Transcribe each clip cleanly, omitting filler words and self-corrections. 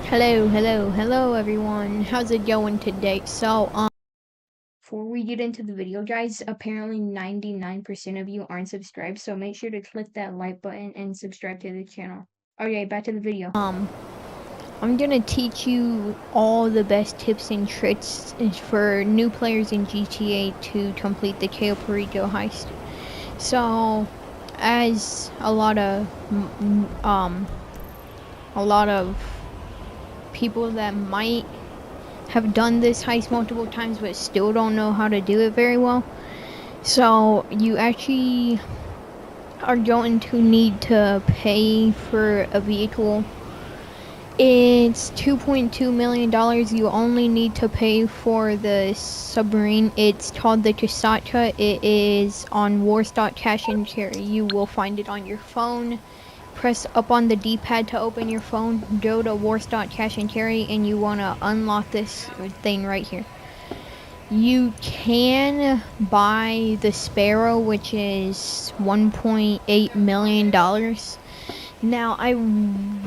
Hello everyone. How's it going today? Before we get into the video, guys, apparently 99% of you aren't subscribed, so make sure to click that like button and subscribe to the channel. Okay, back to the video. I'm gonna teach you all the best tips and tricks for new players in GTA to complete the Cayo Perico heist. So, as a lot of people that might have done this heist multiple times but still don't know how to do it very well. So you actually are going to need to pay for a vehicle. It's $2.2 million. You only need to pay for the submarine. It's called the Cayo. It is on Cash and Carry. You will find it on your phone. Press up on the D-pad to open your phone, go to Cash and Carry, and you want to unlock this thing right here. You can buy the Sparrow, which is $1.8 million. Now, I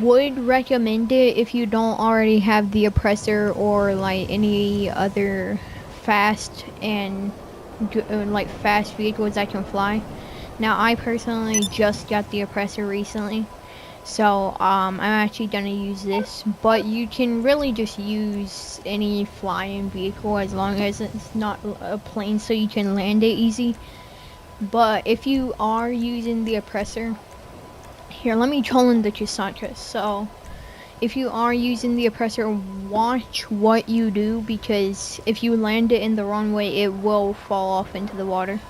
would recommend it if you don't already have the oppressor or like any other fast vehicles that can fly. Now, I personally just got the oppressor recently, so I'm actually gonna use this, but you can really just use any flying vehicle as long as it's not a plane, so you can land it easy. But if you are using the oppressor, here, let me troll in the Cayo. So if you are using the oppressor, watch what you do, because if you land it in the wrong way, it will fall off into the water.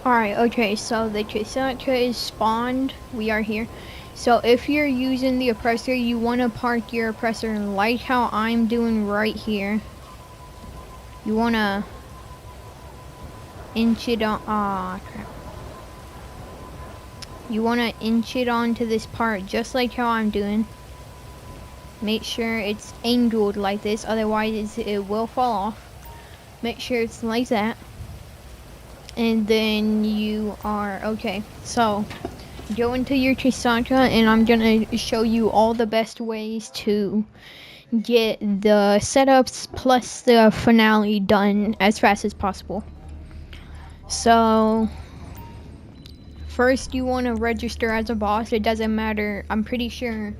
Alright, okay, so the Cayo is spawned. We are here. So if you're using the oppressor, you want to park your oppressor like how I'm doing right here. You want to inch it on. Crap. You want to inch it onto this part just like how I'm doing. Make sure it's angled like this, otherwise it will fall off. Make sure it's like that. And then you are okay. So go into your Cayo, and I'm gonna show you all the best ways to get the setups plus the finale done as fast as possible. So first, you want to register as a boss. It doesn't matter. I'm pretty sure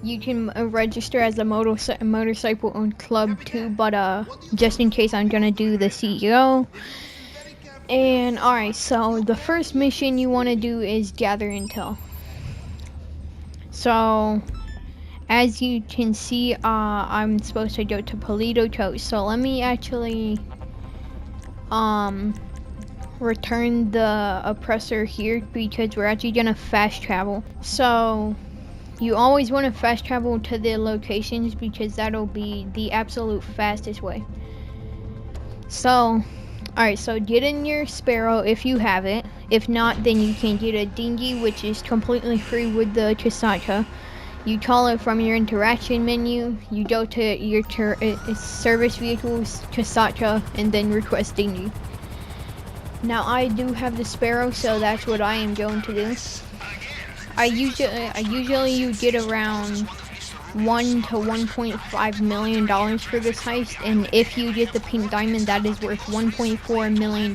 you can register as a motorcycle owned club too, but just in case, I'm gonna do the CEO. And alright, so the first mission you want to do is gather intel. So as you can see, I'm supposed to go to Perico. So let me actually return the oppressor here, because we're actually gonna fast travel. So you always want to fast travel to the locations, because that'll be the absolute fastest way. So alright, so get in your Sparrow if you have it. If not, then you can get a dinghy, which is completely free with the Cayo. You call it from your interaction menu. You go to your service vehicles, Cayo, and then request dinghy. Now, I do have the Sparrow, so that's what I am going to do. I usually you get around $1 to $1.5 million for this heist, and if you get the pink diamond, that is worth $1.4 million.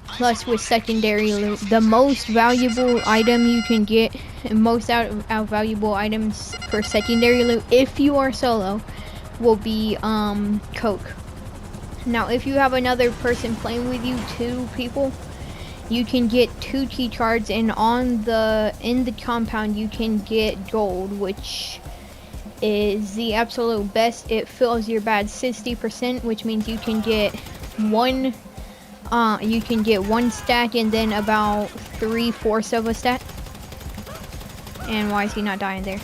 Plus with secondary loot, the most valuable item you can get, and most valuable items for secondary loot, if you are solo, will be coke. Now, if you have another person playing with you, 2 people, you can get 2 key cards, and in the compound you can get gold, which is the absolute best. It fills your badge 60%, which means you can get one stack, and then about 3/4 of a stack. And why is he not dying there?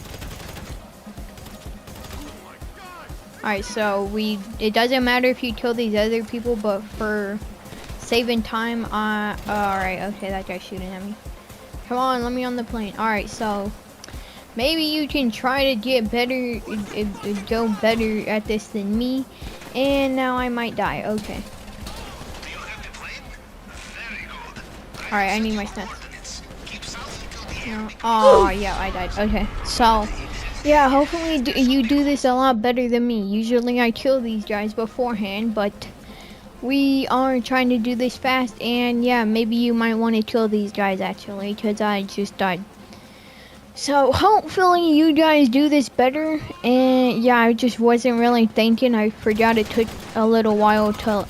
Alright, so it doesn't matter if you kill these other people, but for saving time, alright, okay, that guy's shooting at me. Come on, let me on the plane. Alright, so maybe you can try to get better, go better at this than me. And now I might die. Okay. Alright, I need my stats. No. Oh, yeah, I died. Okay, so Yeah, hopefully you do this a lot better than me. Usually I kill these guys beforehand, but we are trying to do this fast, and yeah, maybe you might want to kill these guys actually, because I just died. So hopefully you guys do this better, and yeah, I just wasn't really thinking. I forgot it took a little while to,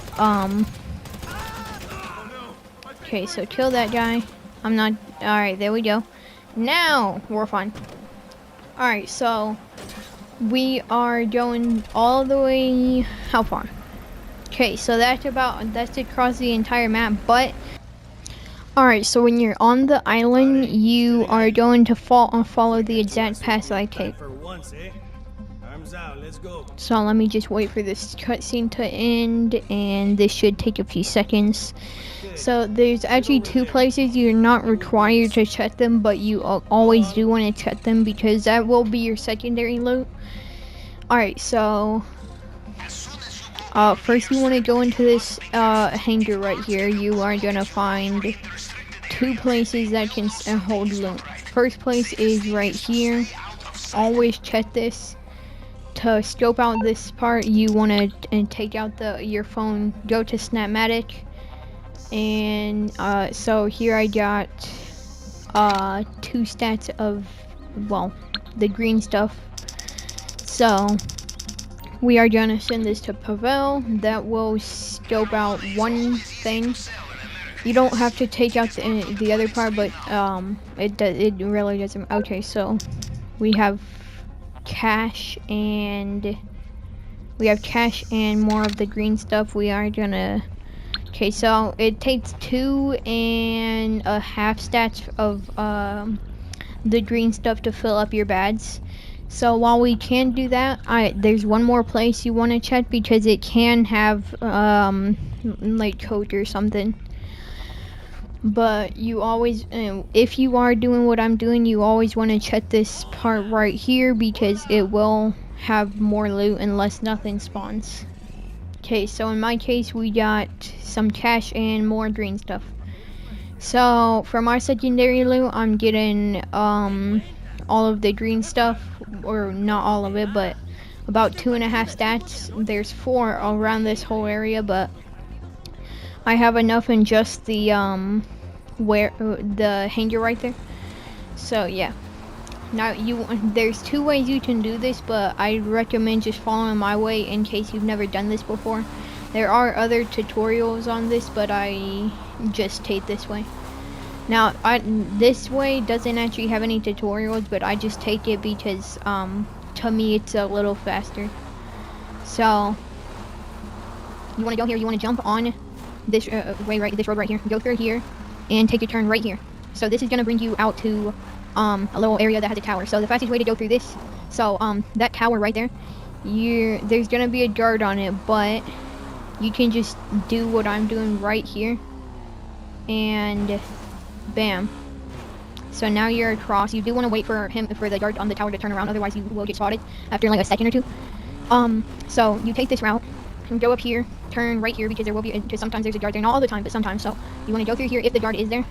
okay, so kill that guy. I'm not, alright, there we go. Now, we're fine. Alright, so we are going all the way, how far? Okay, so that's across the entire map, but alright, so when you're on the island, you are going to follow the exact path I take. So let me just wait for this cutscene to end, and this should take a few seconds. So there's actually two places you're not required to check them, but you always do want to check them because that will be your secondary loot. Alright, so first you want to go into this hangar right here. You are going to find two places that can hold loot. First place is right here. Always check this. To scope out this part, you want to take out your phone, go to Snapmatic, and so here I got 2 stats of, well, the green stuff. So we are gonna send this to Pavel. That will scope out one thing. You don't have to take out the other part, but it really doesn't. Okay, so we have cash and more of the green stuff. We are gonna, okay, so it takes 2.5 stats of the green stuff to fill up your bags. So while we can do that, there's one more place you want to check because it can have like code or something. But you always, if you are doing what I'm doing, you always want to check this part right here because it will have more loot unless nothing spawns. Okay, so in my case, we got some cash and more green stuff. So for my secondary loot, I'm getting all of the green stuff, or not all of it, but about 2.5 stats. There's 4 around this whole area, but I have enough in just the the hangar right there. So yeah. Now there's 2 ways you can do this, but I recommend just following my way in case you've never done this before. There are other tutorials on this, but I just take this way. Now this way doesn't actually have any tutorials, but I just take it because to me it's a little faster. So you want to go here, you want to jump on this this road right here, go through here and take a turn right here. So this is going to bring you out to a little area that has a tower. So the fastest way to go through this, so that tower right there, there's going to be a guard on it, but you can just do what I'm doing right here and bam. So now you're across. You do want to wait for the guard on the tower to turn around, otherwise you will get spotted after like a second or two. So you take this route and go up here, turn right here because there will be, because sometimes there's a guard there, not all the time, but sometimes. So you want to go through here if the guard is there,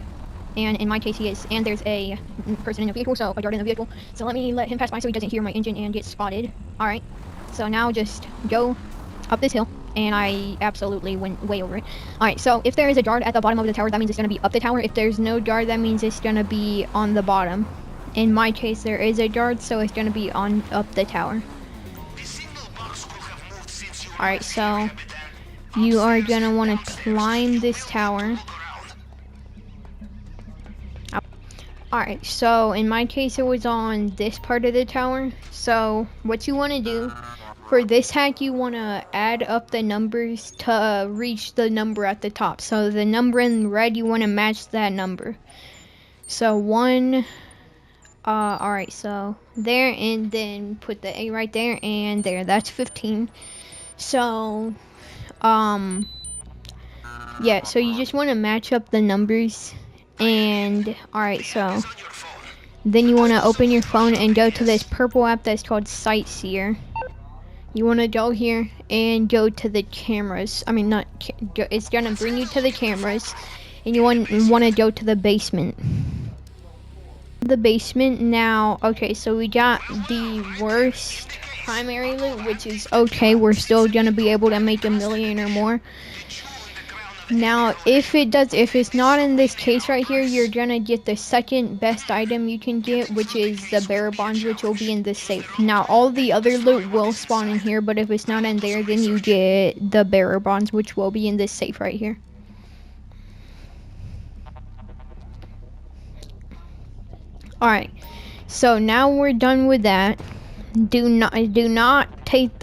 and in my case he is, and there's a person in the vehicle, so a guard in the vehicle. So let me let him pass by so he doesn't hear my engine and get spotted. Alright, so now just go up this hill, and I absolutely went way over it. Alright, so if there is a guard at the bottom of the tower, that means it's going to be up the tower. If there's no guard, that means it's going to be on the bottom. In my case there is a guard, so it's going to be up the tower. Alright, so you are going to want to climb this tower. Alright, so in my case it was on this part of the tower. So what you want to do for this hack, you want to add up the numbers to reach the number at the top. So the number in red, you want to match that number. So 1, alright, so there, and then put the A right there and there. That's 15. So yeah, so you just want to match up the numbers. And alright, so then you want to open your phone and go to this purple app that's called Sightseer. You want to go here and go to the cameras. I mean, it's going to bring you to the cameras, and you want to go to the basement. The basement now. Okay, so we got the worst primary loot, which is okay. We're still gonna be able to make $1 million or more. Now, if it's not in this case right here, you're gonna get the second best item you can get, which is the bearer bonds, which will be in this safe. Now, all the other loot will spawn in here, but if it's not in there, then you get the bearer bonds, which will be in this safe right here. Alright, so now we're done with that. Do not drive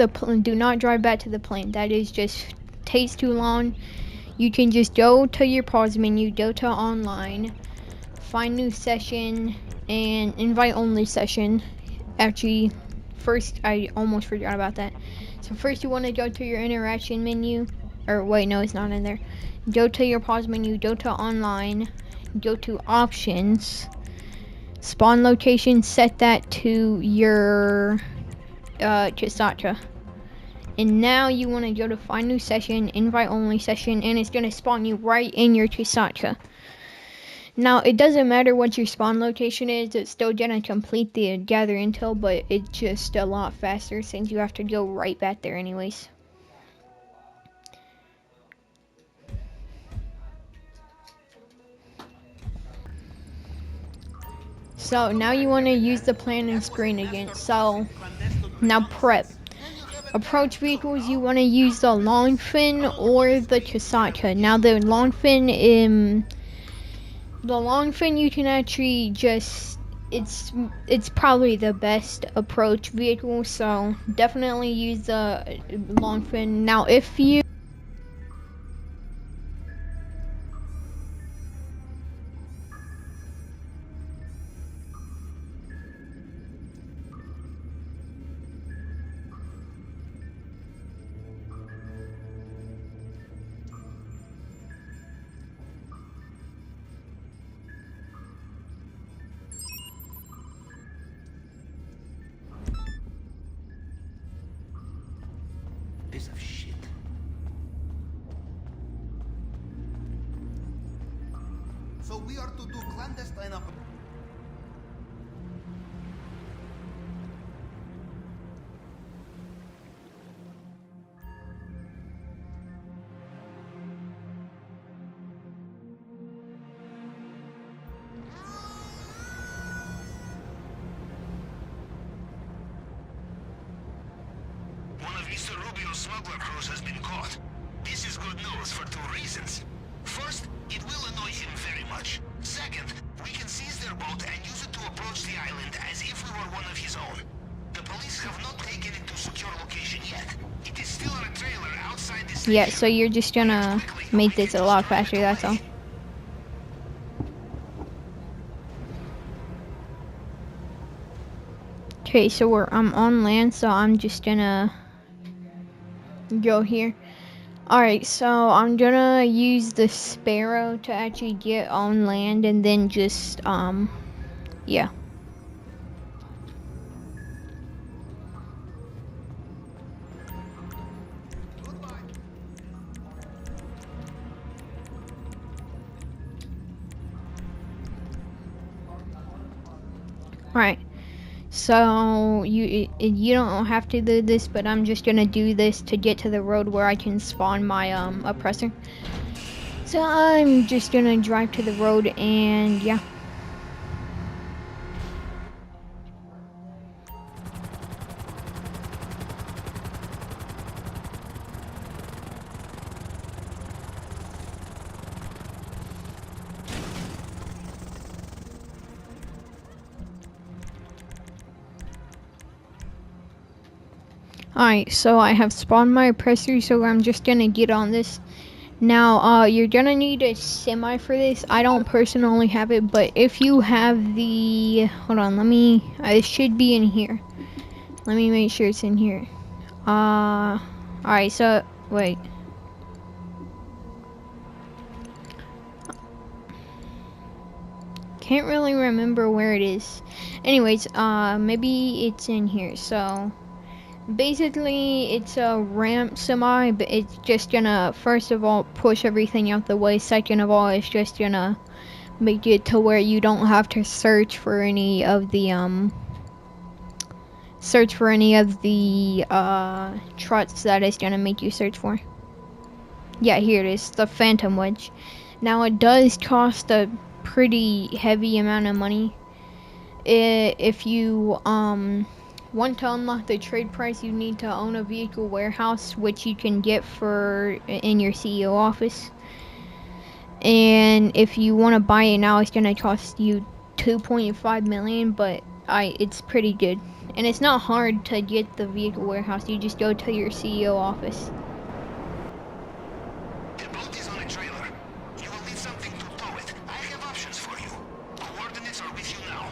back to the plane. That is just takes too long. You can just go to your pause menu, go to online, find new session, and invite only session. Actually, first, I almost forgot about that. So first you want to go to your interaction menu, or wait, no, it's not in there. Go to your pause menu, go to online, go to options, spawn location, set that to your Chisatcha. And now you want to go to find new session, invite only session, and it's going to spawn you right in your Chisatcha. Now, it doesn't matter what your spawn location is, it's still going to complete the gather intel, but it's just a lot faster since you have to go right back there anyways. So now you want to use the planning screen again. So now prep. Approach vehicles, you want to use the long fin or the Chisatcha. Now the long fin you can actually just, it's probably the best approach vehicle, so definitely use the long fin. Now if you piece of shit. So we are to do clandestine up. Mr. Rubio's smuggler cruise has been caught. This is good news for two reasons. First, it will annoy him very much. Second, we can seize their boat and use it to approach the island as if we were one of his own. The police have not taken it to secure location yet. It is still on a trailer outside this. yeah, so you're just gonna make this a lot faster, that's all. Okay, so I'm on land, so I'm just gonna go here. Alright, so I'm gonna use the Sparrow to actually get on land and then just yeah. Alright. So you don't have to do this, but I'm just gonna do this to get to the road where I can spawn my oppressor. So I'm just gonna drive to the road and yeah. Alright, so I have spawned my oppressor, so I'm just gonna get on this. Now, you're gonna need a semi for this. I don't personally have it, but if you have the... Hold on, it should be in here. Let me make sure it's in here. Alright, so, wait. Can't really remember where it is. Anyways, maybe it's in here, so... Basically, it's a ramp semi, but it's just gonna, first of all, push everything out the way. Second of all, it's just gonna make it to where you don't have to search for any of the trucks that it's gonna make you search for. Yeah, here it is, the Phantom Wedge. Now it does cost a pretty heavy amount of money. If you want to unlock the trade price, you need to own a vehicle warehouse, which you can get for in your CEO office. And if you want to buy it now, it's gonna cost you 2.5 million, but it's pretty good. And it's not hard to get the vehicle warehouse. You just go to your CEO office. The boat is on a trailer. You will need something to tow it. I have options for you. Coordinates are with you now.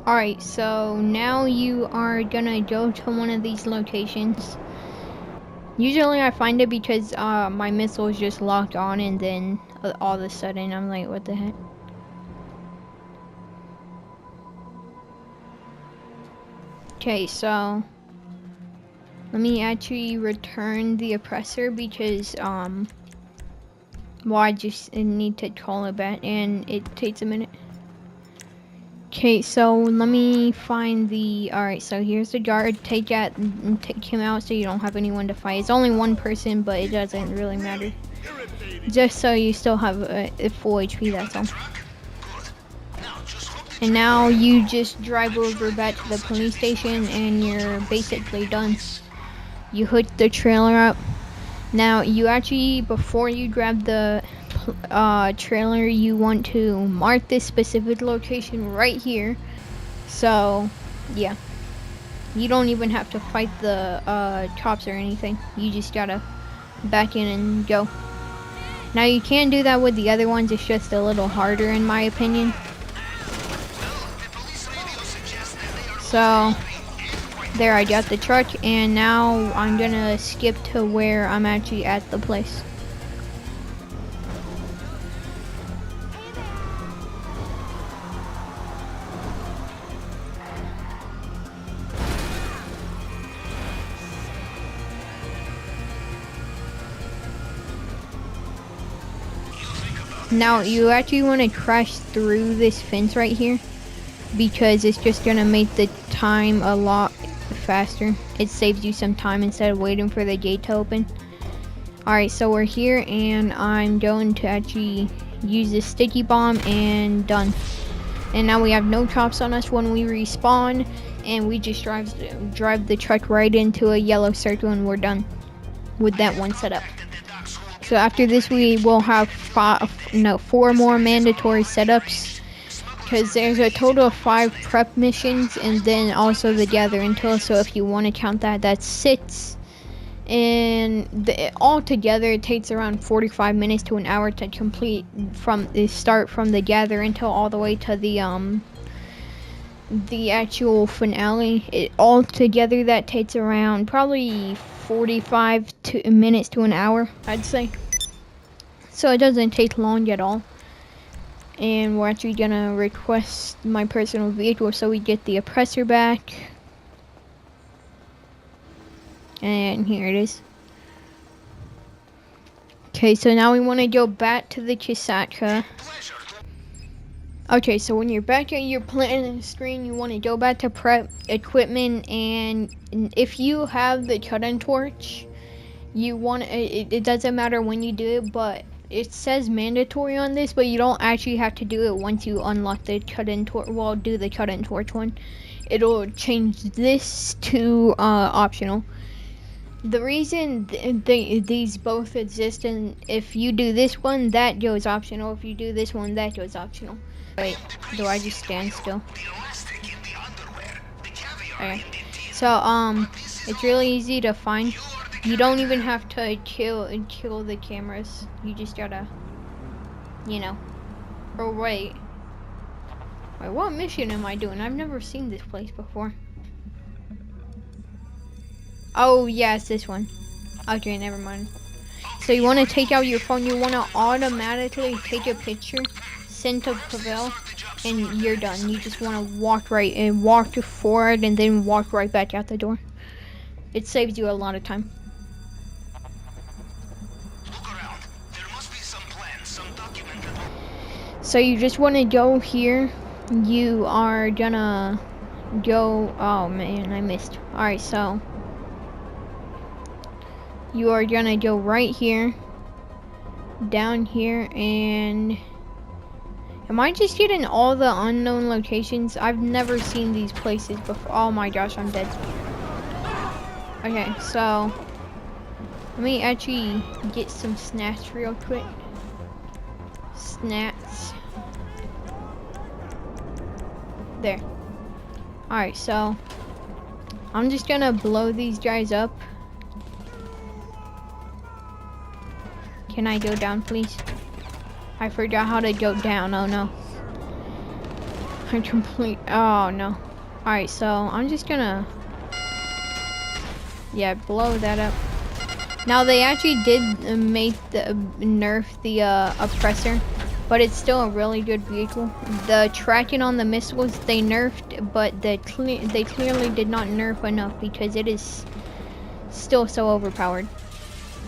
Alright, so now you are gonna go to one of these locations. Usually I find it because my missile is just locked on, and then all of a sudden I'm like, what the heck? Okay, so let me actually return the oppressor because well, I just need to call it back and it takes a minute. Okay, so let me find the, alright, so here's the guard. Take him out so you don't have anyone to fight. It's only one person, but it doesn't really matter. Just so you still have a full HP, that's all. And now you just drive over back to the police station and you're basically done. You hook the trailer up. Now you actually, before you grab the trailer, you want to mark this specific location right here. So yeah, you don't even have to fight the cops or anything. You just gotta back in and go. Now you can do that with the other ones, it's just a little harder in my opinion. So there, I got the truck, and now I'm gonna skip to where I'm actually at the place. Now you actually want to crash through this fence right here, because it's just gonna make the time a lot faster. It saves you some time instead of waiting for the gate to open. Alright, so we're here and I'm going to actually use this sticky bomb, and done. And now we have no cops on us when we respawn, and we just drive the truck right into a yellow circle, and we're done with that one setup. So after this we will have 4 more mandatory setups, because there's a total of 5 prep missions, and then also the gather intel. So if you want to count that, that's 6. And all together it takes around 45 minutes to an hour to complete, from the start from the gather intel all the way to the actual finale. All together that takes around probably 45 minutes to an hour, I'd say. So it doesn't take long at all. And we're actually gonna request my personal vehicle so we get the oppressor back. And here it is. Okay, so now we want to go back to the Chisatka. Okay, so when you're back at your planning screen, you want to go back to prep equipment, and if you have the cut-in torch, you want it doesn't matter when you do it, but it says mandatory on this, but you don't actually have to do it once you unlock the cut-in torch. Well, do the cut-in torch one. It'll change this to optional. The reason these both exist, and if you do this one, that goes optional. If you do this one, that goes optional. Wait, do I just stand still? Okay. So it's really easy to find. You don't even have to kill the cameras. You just gotta, you know. Or wait, what mission am I doing? I've never seen this place before. Oh yeah, it's this one. Okay, never mind. So you want to take out your phone. You want to automatically take a picture, send to Pavel, and you're done. You just want to walk forward and then walk right back out the door. It saves you a lot of time. So you just want to go here. You are gonna go, oh man, I missed. Alright, so you are gonna go right here, down here, and am I just getting all the unknown locations? I've never seen these places before. Oh my gosh, I'm dead. Okay, so let me actually get some snacks real quick. Snacks. There. Alright, so I'm just gonna blow these guys up. Can I go down, please? I forgot how to go down. Oh no. Oh no. Alright, so I'm just gonna, yeah, blow that up. Now they actually did make the nerf the oppressor, but it's still a really good vehicle. The tracking on the missiles they nerfed, but they clearly did not nerf enough because it is still so overpowered.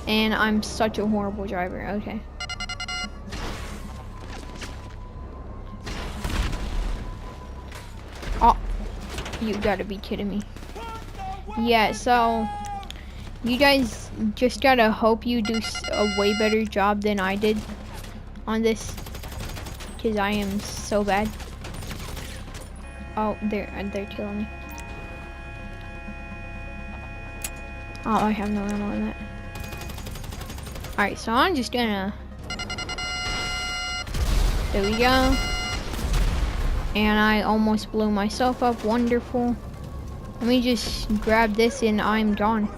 And I'm such a horrible driver. Okay. Oh, you gotta be kidding me. Yeah, so you guys just gotta hope you do a way better job than I did on this, because I am so bad. Oh, they're killing me. Oh, I have no ammo in that. Alright, so I'm just gonna, there we go. And I almost blew myself up. Wonderful. Let me just grab this and I'm gone.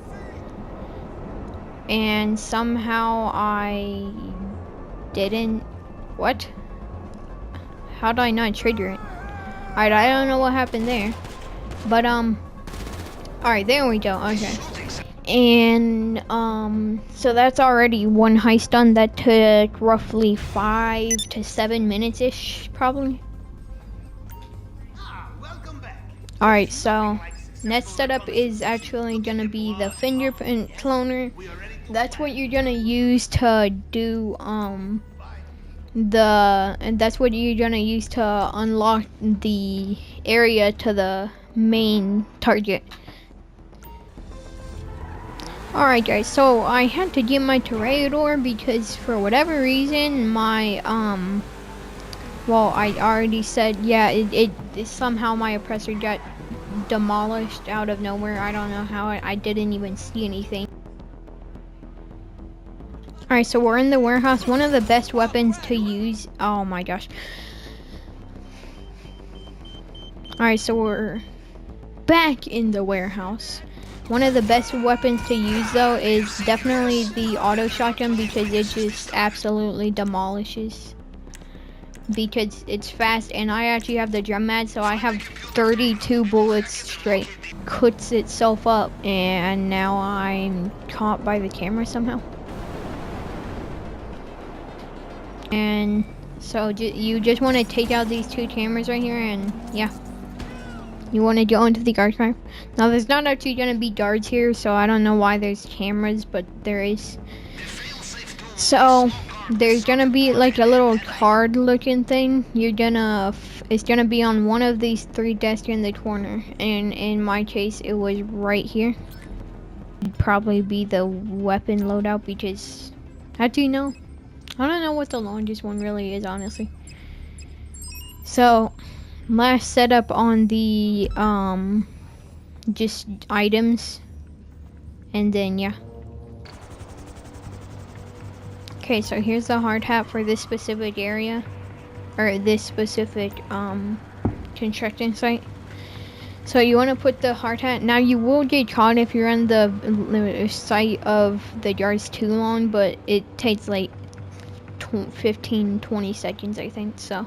And somehow I didn't, what? How did I not trigger it? Alright, I don't know what happened there. But alright, there we go. Okay. And so that's already one heist done. That took roughly 5 to 7 minutes ish, probably. Alright, so next setup is actually gonna be the fingerprint cloner. That's what you're gonna use to do that's what you're gonna use to unlock the area to the main target. Alright guys, so I had to get my Toreador because for whatever reason my well, I already said, yeah, it somehow my oppressor got demolished out of nowhere. I don't know how. I didn't even see anything. Alright, so we're in the warehouse. One of the best weapons to use. Oh my gosh. Alright, so we're back in the warehouse. One of the best weapons to use though is definitely the auto shotgun because it just absolutely demolishes. Because it's fast, and I actually have the drum mag, so I have 32 bullets straight. Cuts itself up, and now I'm caught by the camera somehow. And so you just want to take out these two cameras right here, and yeah. You want to go into the guard car. Now there's not actually going to be guards here, so I don't know why there's cameras, but there is. So there's gonna be like a little card looking thing. It's gonna be on one of these 3 desks in the corner, and in my case it was right here. It'd probably be the weapon loadout because, how do you know? I don't know what the longest one really is, honestly. So last setup on the just items, and then yeah. Okay, so here's the hard hat for this specific area, or this specific construction site. So you want to put the hard hat. Now you will get caught if you're on the site of the guards too long, but it takes like 15-20 seconds, I think. So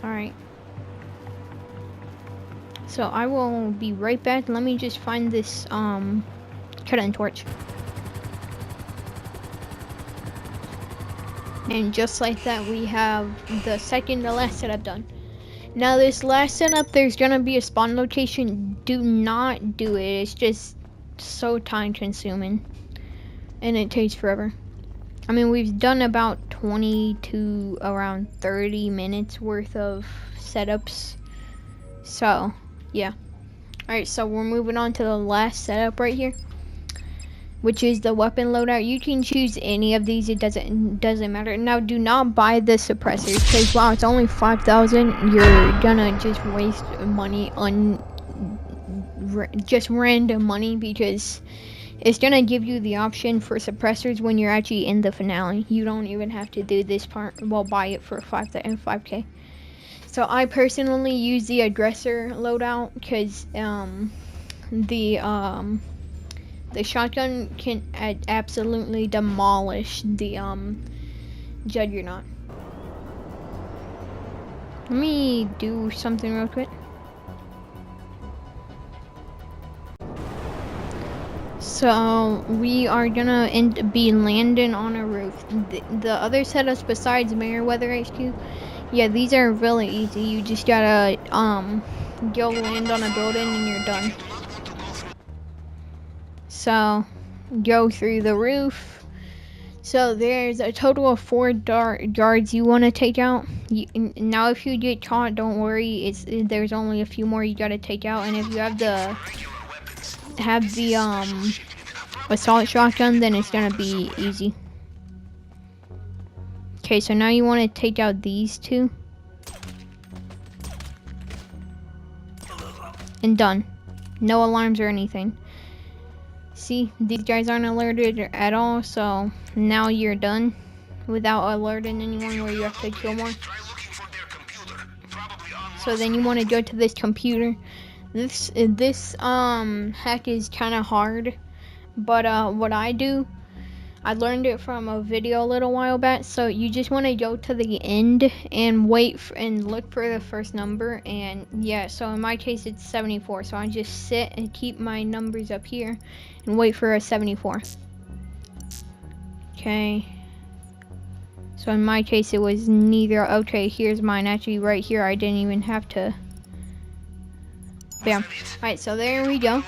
all right. So I will be right back. Let me just find this cutting torch. And just like that, we have the second to last setup done. Now this last setup, there's gonna be a spawn location. Do not do it. It's just so time consuming, and it takes forever. I mean, we've done about 20 to around 30 minutes worth of setups. So, yeah. Alright, so we're moving on to the last setup right here, which is the weapon loadout. You can choose any of these, it doesn't matter. Now, do not buy the suppressors, because wow, it's only 5,000. You're gonna just waste money on just random money, because it's gonna give you the option for suppressors when you're actually in the finale. You don't even have to do this part. Well, buy it for 5K. So I personally use the aggressor loadout because the shotgun can absolutely demolish the juggernaut. Let me do something real quick. So we are gonna be landing on a roof. The other setups besides Meriwether HQ, yeah, these are really easy. You just gotta go land on a building and you're done. So go through the roof. So there's a total of 4 guards you want to take out. Now if you get caught, don't worry. There's only a few more you gotta take out, and if you have the assault shotgun, then it's gonna be easy. Okay, so now you want to take out these 2. And done. No alarms or anything. See, these guys aren't alerted at all, so now you're done without alerting anyone where you have to kill more. So then you want to go to this computer. This hack is kind of hard, but what I do, I learned it from a video a little while back. So you just want to go to the end and wait and look for the first number. And yeah, so in my case it's 74. So I just sit and keep my numbers up here and wait for a 74. Okay. So in my case it was neither. Okay, here's mine. Actually, right here I didn't even have to. Bam. Alright, so there we go.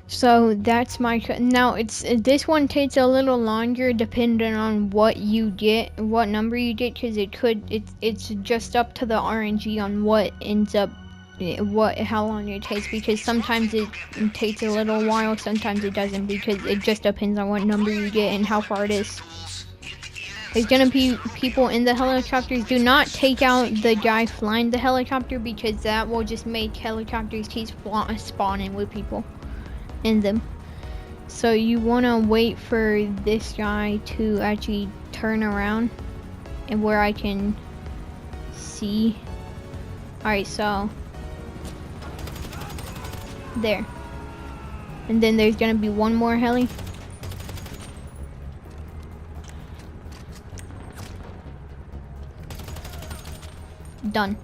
So that's my now this one takes a little longer depending on what you get, what number you get, because it's just up to the RNG on what ends up how long it takes, because sometimes it takes a little while, sometimes it doesn't, because it just depends on what number you get and how far it is. There's gonna be people in the helicopters. Do not take out the guy flying the helicopter, because that will just make helicopters keep spawning with people in them. So you want to wait for this guy to actually turn around and where I can see. Alright, so there. And then there's gonna be one more heli. Done.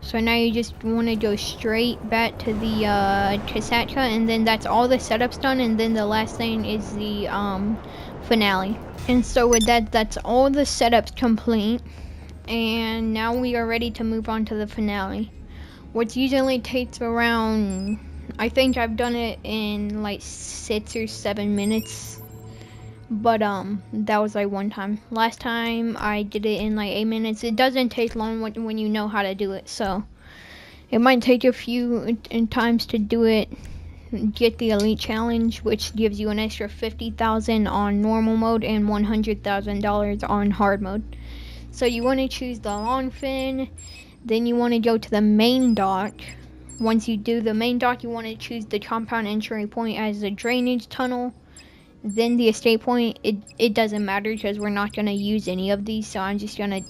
So now you just want to go straight back to the Kasatka, and then that's all the setups done, and then the last thing is the finale. And so with that, that's all the setups complete, and now we are ready to move on to the finale, which usually takes around, I think I've done it in like 6 or 7 minutes. But that was like one time. Last time I did it in like 8 minutes. It doesn't take long when you know how to do it. So it might take a few times to do it. Get the elite challenge, which gives you an extra 50,000 on normal mode and $100,000 on hard mode. So you want to choose the long fin. Then you want to go to the main dock. Once you do the main dock, you want to choose the compound entry point as the drainage tunnel. Then the escape point, it doesn't matter because we're not going to use any of these, so I'm just going to,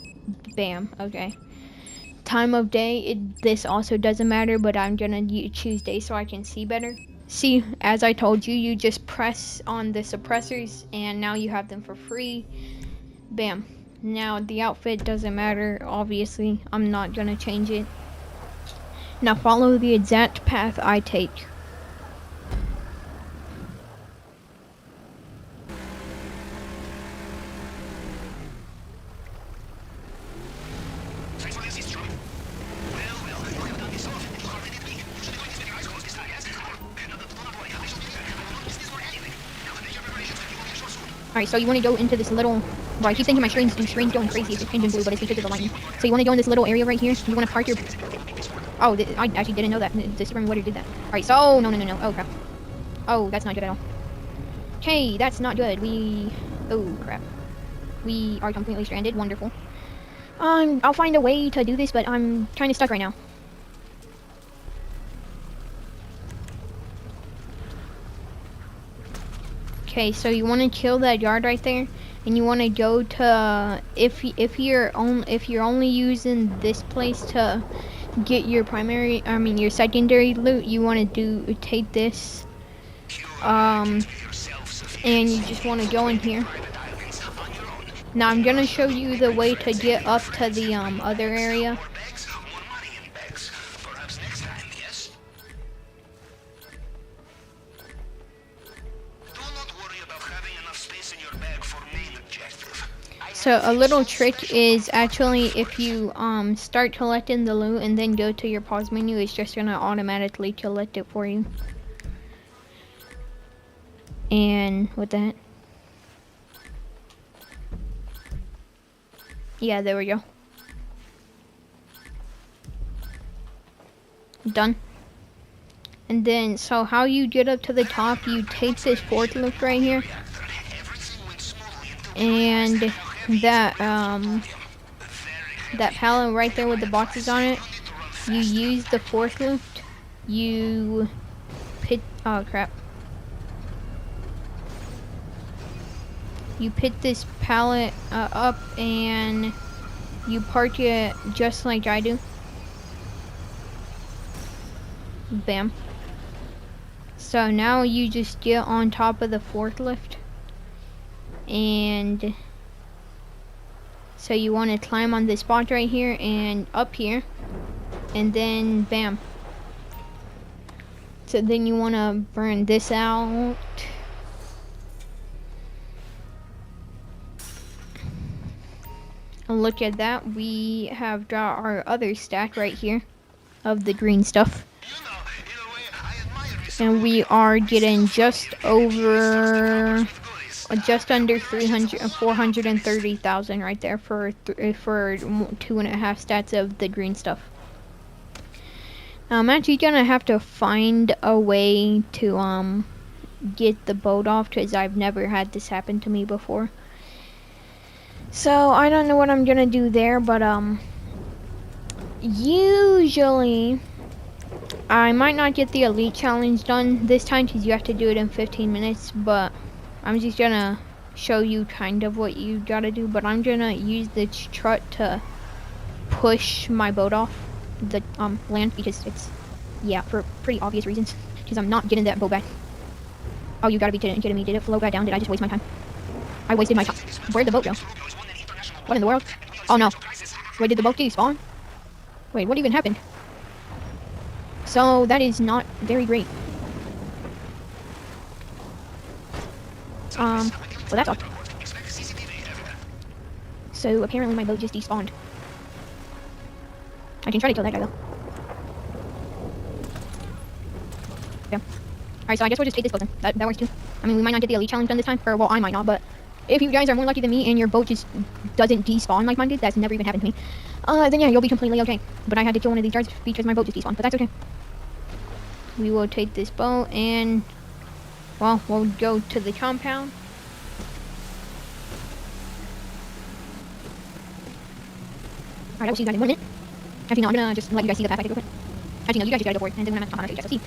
bam, okay. Time of day, this also doesn't matter, but I'm going to choose day so I can see better. See, as I told you, you just press on the suppressors, and now you have them for free. Bam. Now, the outfit doesn't matter, obviously. I'm not going to change it. Now, follow the exact path I take. Alright, so you want to go into this little... Well, I keep thinking my screen's going crazy. It's changing blue, but it's because of the lightning. So you want to go in this little area right here. You want to park your... Oh, I actually didn't know that. The Super Water did that. Alright, so... No. Oh, crap. Oh, that's not good at all. Okay, that's not good. Oh, crap. We are completely stranded. Wonderful. I'll find a way to do this, but I'm kind of stuck right now. Okay, so you want to kill that yard right there, and you want to go to if you're only using this place to get your your secondary loot, you want to take this, and you just want to go in here. Now I'm gonna show you the way to get up to the other area. So a little trick is actually if you start collecting the loot and then go to your pause menu, it's just gonna automatically collect it for you. And with that, yeah, there we go. Done. And then, so how you get up to the top, you take this forklift right here, and that pallet right there with the boxes on it, you use the forklift, oh crap. You pick this pallet up and you park it just like I do. Bam. So now you just get on top of the forklift, and so you want to climb on this spot right here and up here, and then bam. So then you want to burn this out. And look at that, we have got our other stack right here of the green stuff. And we are getting just under 430,000 right there for 2.5 stats of the green stuff. Now I'm actually gonna have to find a way to get the boat off, because I've never had this happen to me before. So I don't know what I'm gonna do there, but usually I might not get the elite challenge done this time because you have to do it in 15 minutes, but I'm just gonna show you kind of what you gotta do. But I'm gonna use this truck to push my boat off the land, because it's, yeah, for pretty obvious reasons, because I'm not getting that boat back. Oh, you gotta be kidding me. Did it float back down? Did I just waste my time? I wasted my time. Where'd the boat go? What in the world? Oh no. Wait, did the boat despawn? Wait, what even happened? So that is not very great. Well, that's odd. So apparently my boat just despawned. I can try to kill that guy though. Yeah. Alright, so I guess we'll just take this boat then. That works too. I mean, we might not get the elite challenge done this time, or well, I might not, but if you guys are more lucky than me and your boat just doesn't despawn like mine did, that's never even happened to me, then yeah, you'll be completely okay. But I had to kill one of these guards because my boat just despawned, but that's okay. We will take this boat and, well, we'll go to the compound. Alright, I will see you guys in 1 minute. Actually, no, I'm gonna just let you guys see the path I take real quick. Actually, no, you guys just gotta go forward, and then when I'm on, you guys will see.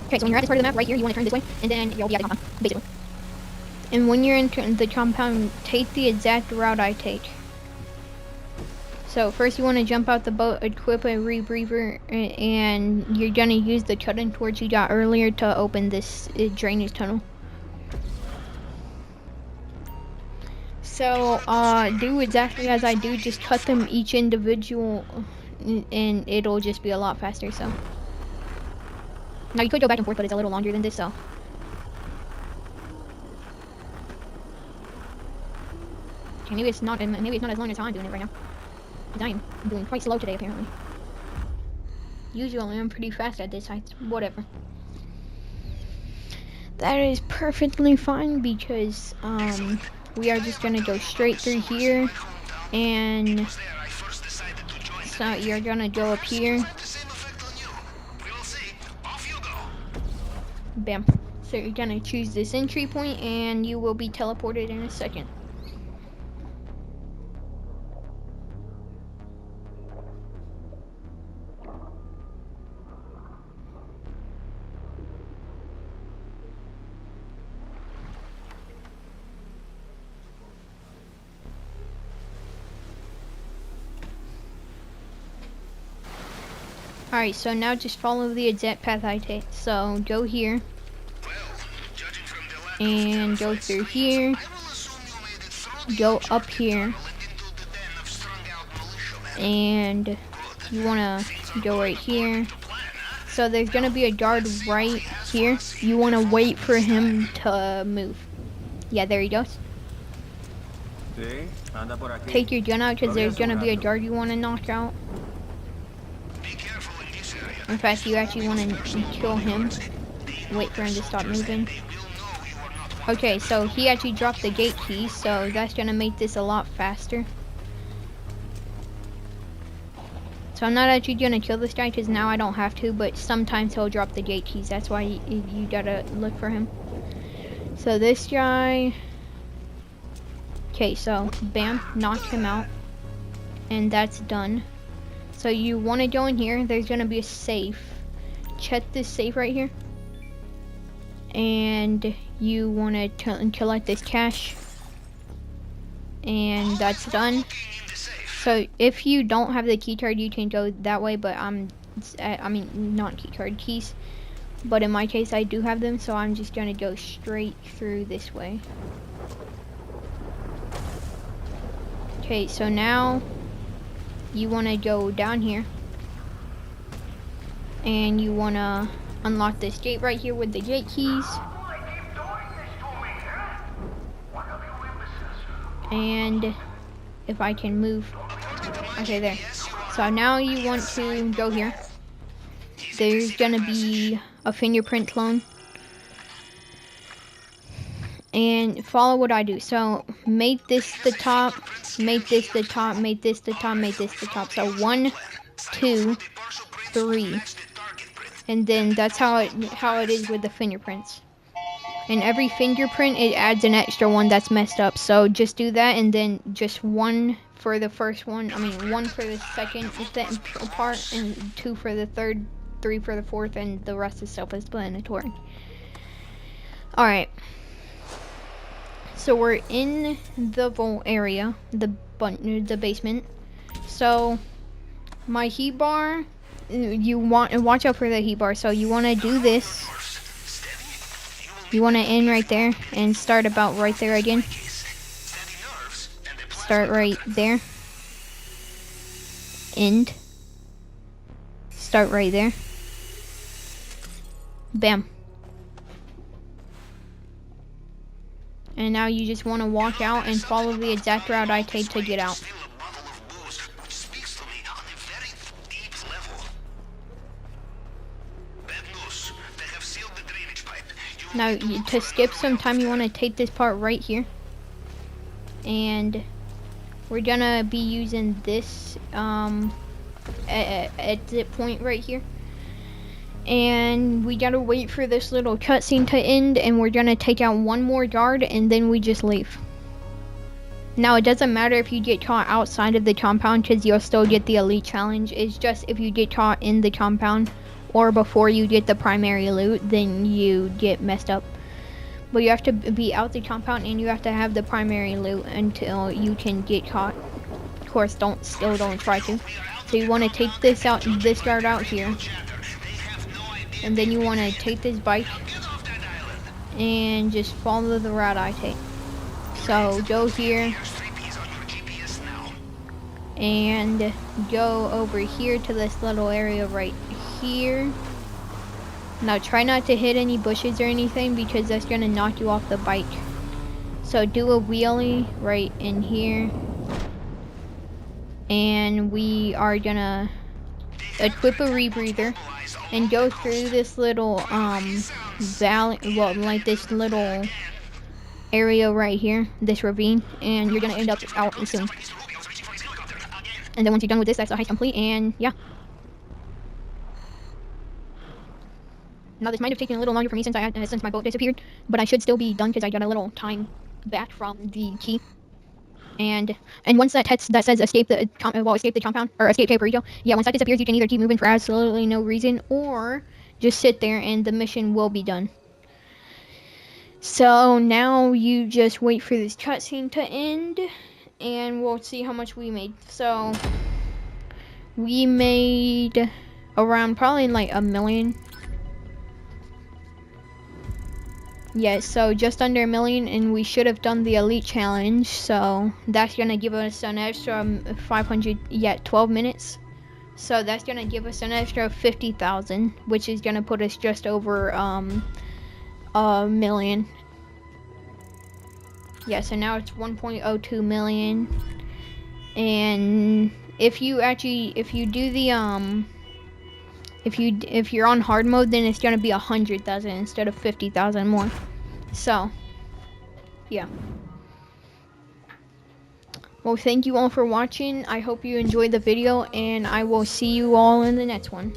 Okay, so when you're at this part of the map right here, you want to turn this way, and then you'll be at the compound, basically. And when you're in the compound, take the exact route I take. So first you want to jump out the boat, equip a rebreather, and you're gonna use the cutting torch you got earlier to open this drainage tunnel. So do exactly as I do, just cut them each individual, and it'll just be a lot faster. So now you could go back and forth, but it's a little longer than this, so. Okay, maybe it's not as long as how I'm doing it right now. Because I am doing quite slow today, apparently. Usually I'm pretty fast at this height. Whatever. That is perfectly fine because we are just gonna go straight through here, and so you're gonna go up here. Bam. So you're gonna choose this entry point and you will be teleported in a second. Alright, so now just follow the exact path I take. So go here, and go through here, go up here, and you wanna go right here. So there's gonna be a guard right here. You wanna wait for him to move. Yeah, there he goes. Take your gun out because there's gonna be a guard you wanna knock out. In fact, you actually want to kill him. Wait for him to stop moving. Okay, so he actually dropped the gate key, so that's going to make this a lot faster. So I'm not actually going to kill this guy because now I don't have to, but sometimes he'll drop the gate keys. That's why you gotta look for him. So this guy... Okay, so bam, knocked him out. And that's done. So you want to go in here. There's going to be a safe. Check this safe right here. And you want to collect this cash. And that's done. So if you don't have the key card, you can go that way. But I mean, not key card, keys. But in my case, I do have them. So I'm just going to go straight through this way. Okay, so now... you want to go down here and you want to unlock this gate right here with the gate keys, and if I can move, okay, there. So now you want to go here. There's gonna be a fingerprint clone, and follow what I do. So make this the top, make this the top, make this the top, make this the top. So 1, 2, 3, and then that's how it is with the fingerprints. And every fingerprint, it adds an extra one that's messed up. So just do that, and then just 1 for the first one. I mean 1 for the second part, and 2 for the third, 3 for the fourth, and the rest is self-explanatory. All right. So we're in the vault area, the basement. So my heat bar, you want to watch out for the heat bar. So you want to do this. You want to end right there and start about right there again. Start right there. End. Start right there. Bam. And now you just want to walk out and follow the exact route I take to get out. Now, to skip some time, you want to take this part right here. And we're going to be using this exit point right here. And we gotta wait for this little cutscene to end, and we're gonna take out one more guard, and then we just leave. Now, it doesn't matter if you get caught outside of the compound, because you'll still get the elite challenge. It's just if you get caught in the compound, or before you get the primary loot, then you get messed up. But you have to be out the compound, and you have to have the primary loot until you can get caught. Of course, don't try to. So you want to take this guard out here. And then you want to take this bike and just follow the route I take. So go here and go over here to this little area right here. Now try not to hit any bushes or anything because that's going to knock you off the bike. So do a wheelie right in here. And we are going to equip a rebreather, and go through this little valley, well, like this little area right here, this ravine, and you're gonna end up out soon. And then once you're done with this, that's the heist complete, and yeah. Now this might have taken a little longer for me since my boat disappeared, but I should still be done because I got a little time back from the key. And once that text that says escape the compound or escape Cayo Perico, yeah, once that disappears, you can either keep moving for absolutely no reason or just sit there and the mission will be done. So now you just wait for this cutscene to end, and we'll see how much we made. So we made around probably like $1 million. Yeah, so just under $1 million, and we should have done the elite challenge, so that's gonna give us an extra 500, 12 minutes. So that's gonna give us an extra 50,000, which is gonna put us just over $1 million. Yeah, so now it's 1.02 million. And if you do the if you're on hard mode, then it's gonna be 100,000 instead of 50,000 more. So, yeah. Well, thank you all for watching. I hope you enjoyed the video, and I will see you all in the next one.